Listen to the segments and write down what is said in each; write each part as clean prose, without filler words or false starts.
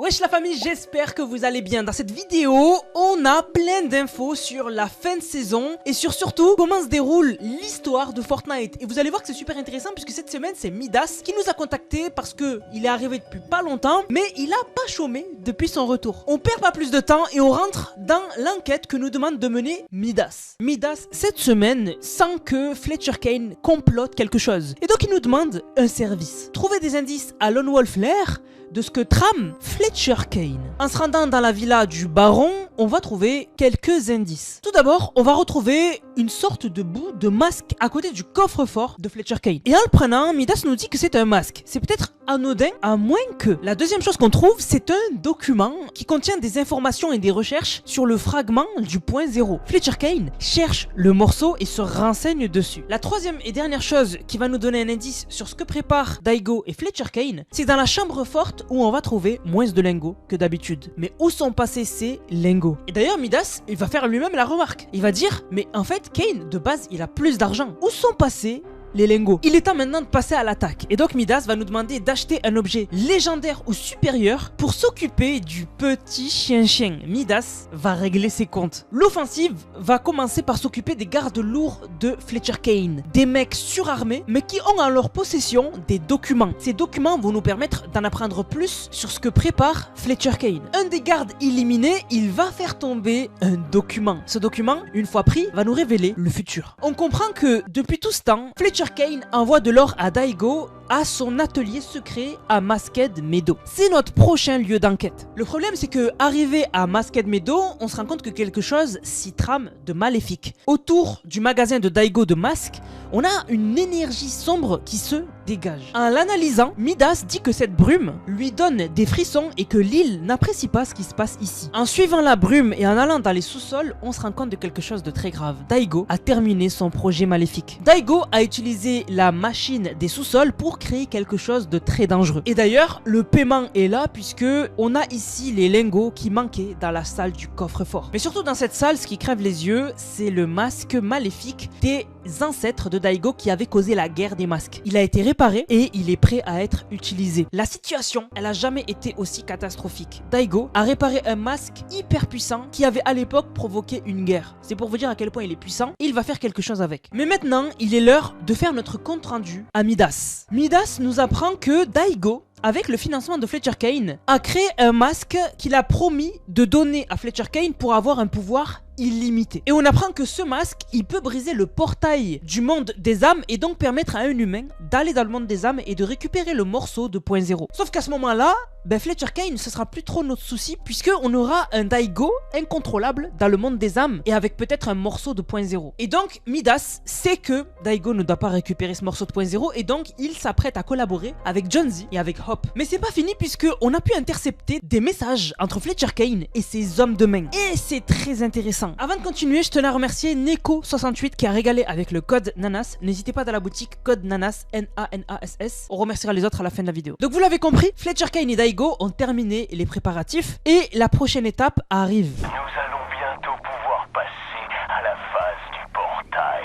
Wesh la famille, j'espère que vous allez bien. Dans cette vidéo, on a plein d'infos sur la fin de saison et sur surtout comment se déroule l'histoire de Fortnite. Et vous allez voir que c'est super intéressant puisque cette semaine c'est Midas qui nous a contacté parce que il est arrivé depuis pas longtemps, mais il a pas chômé depuis son retour. On perd pas plus de temps et on rentre dans l'enquête que nous demande de mener Midas. Midas cette semaine sent que Fletcher Kane complote quelque chose et donc il nous demande un service. Trouver des indices à Lone Wolf Lair de ce que trame Fletcher Kane. En se rendant dans la villa du baron, on va trouver quelques indices. Tout d'abord, on va retrouver une sorte de bout de masque à côté du coffre-fort de Fletcher Kane. Et en le prenant, Midas nous dit que c'est un masque. C'est peut-être anodin, à moins que. La deuxième chose qu'on trouve, c'est un document qui contient des informations et des recherches sur le fragment du point 0. Fletcher Kane cherche le morceau et se renseigne dessus. La troisième et dernière chose qui va nous donner un indice sur ce que préparent Daigo et Fletcher Kane, c'est dans la chambre forte où on va trouver moins de lingots que d'habitude. Mais où sont passés ces lingots? Et d'ailleurs, Midas, il va faire lui-même la remarque. Il va dire, mais en fait, Kane, de base, il a plus d'argent. Où sont passés les lingots? Il est temps maintenant de passer à l'attaque. Et donc Midas va nous demander d'acheter un objet légendaire ou supérieur pour s'occuper du petit chien-chien. Midas va régler ses comptes. L'offensive va commencer par s'occuper des gardes lourds de Fletcher Kane. Des mecs surarmés, mais qui ont en leur possession des documents. Ces documents vont nous permettre d'en apprendre plus sur ce que prépare Fletcher Kane. Un des gardes éliminés, il va faire tomber un document. Ce document, une fois pris, va nous révéler le futur. On comprend que depuis tout ce temps, Fletcher Kane envoie de l'or à Daigo à son atelier secret à Masked Meadow. C'est notre prochain lieu d'enquête. Le problème, c'est que arrivé à Masked Meadow, on se rend compte que quelque chose s'y trame de maléfique. Autour du magasin de Daigo de masques, on a une énergie sombre qui se dégage. En l'analysant, Midas dit que cette brume lui donne des frissons et que l'île n'apprécie pas ce qui se passe ici. En suivant la brume et en allant dans les sous-sols, on se rend compte de quelque chose de très grave. Daigo a terminé son projet maléfique. Daigo a utilisé la machine des sous-sols pour créer quelque chose de très dangereux. Et d'ailleurs, le paiement est là puisque on a ici les lingots qui manquaient dans la salle du coffre-fort. Mais surtout dans cette salle, ce qui crève les yeux, c'est le masque maléfique des ancêtres de Daigo qui avait causé la guerre des masques. Il a été réparé et il est prêt à être utilisé. La situation, elle a jamais été aussi catastrophique. Daigo a réparé un masque hyper puissant qui avait à l'époque provoqué une guerre. C'est pour vous dire à quel point il est puissant. Il va faire quelque chose avec. Mais maintenant, il est l'heure de faire notre compte rendu à Midas. Midas nous apprend que Daigo, avec le financement de Fletcher Kane, a créé un masque qu'il a promis de donner à Fletcher Kane pour avoir un pouvoir illimité. Et on apprend que ce masque, il peut briser le portail du monde des âmes et donc permettre à un humain d'aller dans le monde des âmes et de récupérer le morceau de point 0. Sauf qu'à ce moment-là, Fletcher Kane, ce sera plus trop notre souci puisque on aura un Daigo incontrôlable dans le monde des âmes et avec peut-être un morceau de point 0. Et donc Midas sait que Daigo ne doit pas récupérer ce morceau de point 0 et donc il s'apprête à collaborer avec Jonesy et avec Hop. Mais c'est pas fini puisque on a pu intercepter des messages entre Fletcher Kane et ses hommes de main. Et c'est très intéressant. Avant de continuer, je tenais à remercier Neko68 qui a régalé avec le code Nanas. N'hésitez pas dans la boutique, code Nanas, N-A-N-A-S-S. On remerciera les autres à la fin de la vidéo. Donc vous l'avez compris, Fletcher Kane et Daigo ont terminé les préparatifs et la prochaine étape arrive. Nous allons bientôt pouvoir passer à la phase du portail.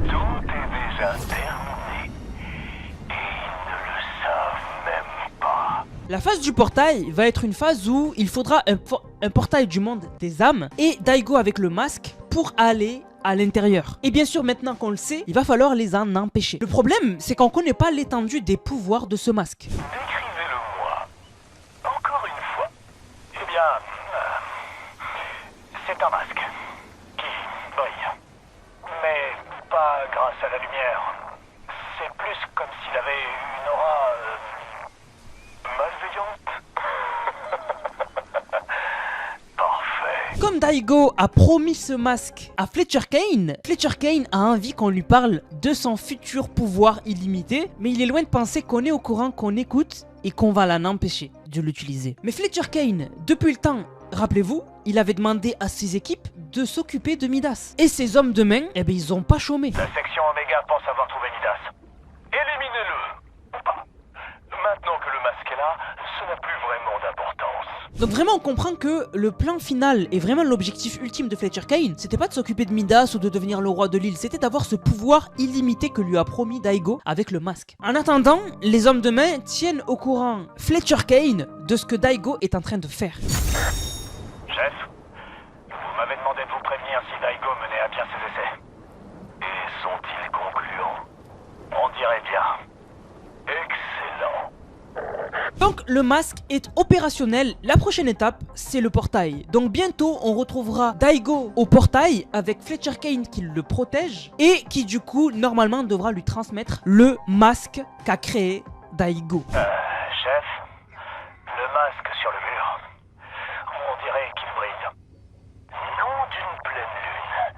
Tout est déjà terminé et ils ne le savent même pas. La phase du portail va être une phase où il faudra un portail du monde des âmes et Daigo avec le masque pour aller à l'intérieur. Et bien sûr, maintenant qu'on le sait, il va falloir les en empêcher. Le problème, c'est qu'on connaît pas l'étendue des pouvoirs de ce masque. Décrivez-le-moi. Encore une fois. Eh bien, c'est un masque qui brille. Mais pas grâce à la lumière. C'est plus comme s'il avait une aura malveillante. Parfait. Comme Daigo a promis ce masque à Fletcher Kane a envie qu'on lui parle de son futur pouvoir illimité, mais il est loin de penser qu'on est au courant, qu'on écoute et qu'on va l'en empêcher de l'utiliser. Mais Fletcher Kane, depuis le temps, rappelez-vous, il avait demandé à ses équipes de s'occuper de Midas. Et ses hommes de main, ils ont pas chômé. La section Omega pense avoir trouvé Midas. Éliminez-le, ou pas. Maintenant que le masque est là, ça n'a plus vraiment d'importance. Donc vraiment on comprend que le plan final et vraiment l'objectif ultime de Fletcher Kane, c'était pas de s'occuper de Midas ou de devenir le roi de l'île, c'était d'avoir ce pouvoir illimité que lui a promis Daigo avec le masque. En attendant, les hommes de main tiennent au courant Fletcher Kane de ce que Daigo est en train de faire. Chef, vous m'avez demandé de vous prévenir si Daigo menait à bien ses essais. Et sont-ils concluants? On dirait bien. Excellent. Donc le masque est opérationnel, la prochaine étape c'est le portail. Donc bientôt on retrouvera Daigo au portail avec Fletcher Kane qui le protège et qui du coup normalement devra lui transmettre le masque qu'a créé Daigo. Chef, le masque sur le mur, on dirait qu'il brille. Nom d'une pleine lune,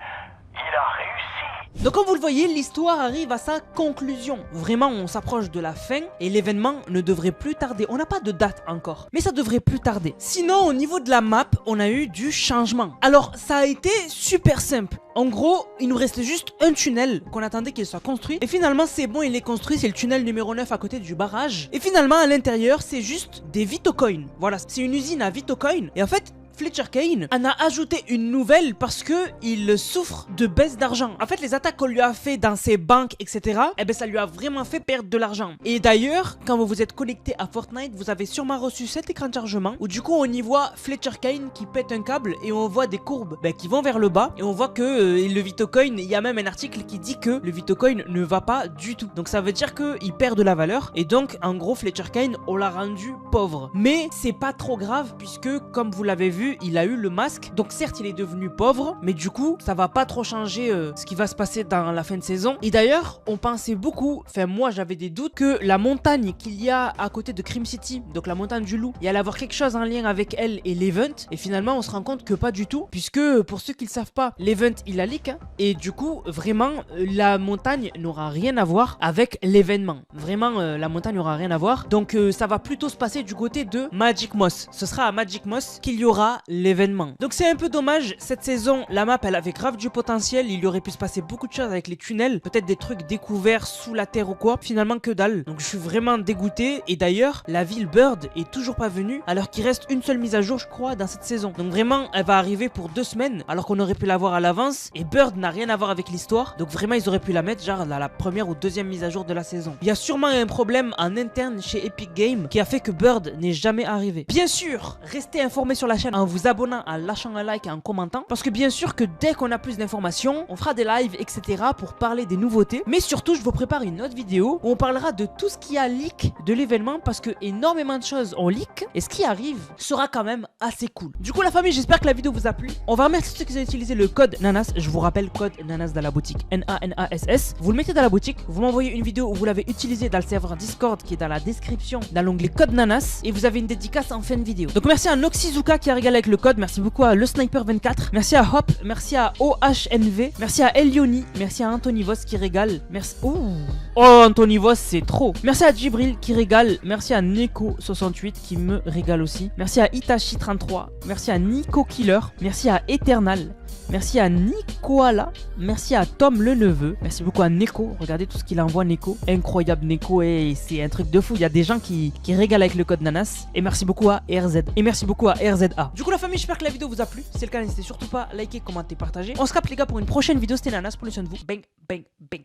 il a réussi. Donc comme vous le voyez, l'histoire arrive à sa conclusion. Vraiment, on s'approche de la fin et l'événement ne devrait plus tarder. On n'a pas de date encore, mais ça devrait plus tarder. Sinon, au niveau de la map, on a eu du changement. Alors, ça a été super simple. En gros, il nous restait juste un tunnel qu'on attendait qu'il soit construit. Et finalement, c'est bon, il est construit. C'est le tunnel numéro 9 à côté du barrage. Et finalement, à l'intérieur, c'est juste des Vitocoins. Voilà, c'est une usine à Vitocoins. Et en fait, Fletcher Kane en a ajouté une nouvelle parce que il souffre de baisse d'argent. En fait, les attaques qu'on lui a fait dans ses banques, etc., eh ben, ça lui a vraiment fait perdre de l'argent. Et d'ailleurs, quand vous vous êtes connecté à Fortnite, vous avez sûrement reçu cet écran de chargement où du coup, on y voit Fletcher Kane qui pète un câble et on voit des courbes qui vont vers le bas. Et on voit que le Vitocoin, il y a même un article qui dit que le Vitocoin ne va pas du tout. Donc ça veut dire qu'il perd de la valeur. Et donc, en gros, Fletcher Kane, on l'a rendu pauvre. Mais c'est pas trop grave puisque, comme vous l'avez vu, il a eu le masque. Donc certes il est devenu pauvre, mais du coup ça va pas trop changer ce qui va se passer dans la fin de saison. Et d'ailleurs on pensait beaucoup, enfin moi j'avais des doutes, que la montagne qu'il y a à côté de Crim City, donc la montagne du loup, il y allait avoir quelque chose en lien avec elle et l'event. Et finalement on se rend compte que pas du tout, puisque pour ceux qui le savent pas, l'event il a leak, hein, et du coup vraiment la montagne n'aura rien à voir avec l'événement. Vraiment la montagne n'aura rien à voir. Donc ça va plutôt se passer du côté de Magic Moss. Ce sera à Magic Moss qu'il y aura l'événement. Donc c'est un peu dommage, cette saison la map elle avait grave du potentiel, il y aurait pu se passer beaucoup de choses avec les tunnels, peut-être des trucs découverts sous la terre ou quoi, finalement que dalle. Donc je suis vraiment dégoûté. Et d'ailleurs la ville Bird est toujours pas venue alors qu'il reste une seule mise à jour je crois dans cette saison. Donc vraiment elle va arriver pour 2 semaines alors qu'on aurait pu la voir à l'avance. Et Bird n'a rien à voir avec l'histoire, donc vraiment ils auraient pu la mettre genre dans la première ou deuxième mise à jour de la saison. Il y a sûrement un problème en interne chez Epic Games qui a fait que Bird n'est jamais arrivé. Bien sûr, restez informés sur la chaîne en vous abonnant, en lâchant un like et en commentant, parce que bien sûr que dès qu'on a plus d'informations, on fera des lives etc pour parler des nouveautés. Mais surtout je vous prépare une autre vidéo où on parlera de tout ce qui a leak de l'événement, parce que énormément de choses ont leak et ce qui arrive sera quand même assez cool. Du coup la famille, j'espère que la vidéo vous a plu. On va remercier ceux qui ont utilisé le code NANAS. Je vous rappelle, code NANAS dans la boutique, NANASS. Vous le mettez dans la boutique, vous m'envoyez une vidéo où vous l'avez utilisé dans le serveur Discord qui est dans la description dans l'onglet code NANAS, et vous avez une dédicace en fin de vidéo. Donc merci à Noxizuka qui a régalé avec le code, merci beaucoup à Le Sniper 24, merci à Hop, merci à OHNV, merci à Elioni, merci à Anthony Voss qui régale, merci... Oh Anthony Voss c'est trop. Merci à Djibril qui régale, merci à Neko68 qui me régale aussi, merci à Itachi33, merci à Nico Killer, merci à Eternal, merci à Nicoala, merci à Tom le neveu, merci beaucoup à Neko, regardez tout ce qu'il envoie Neko, incroyable Neko, et c'est un truc de fou, il y a des gens qui régalent avec le code NANAS, et merci beaucoup à RZ, et merci beaucoup à RZA. Du coup la famille, j'espère que la vidéo vous a plu, si c'est le cas n'hésitez surtout pas à liker, commenter, partager. On se capte les gars pour une prochaine vidéo, c'était NANAS, prenez soin de vous, bang bang bang.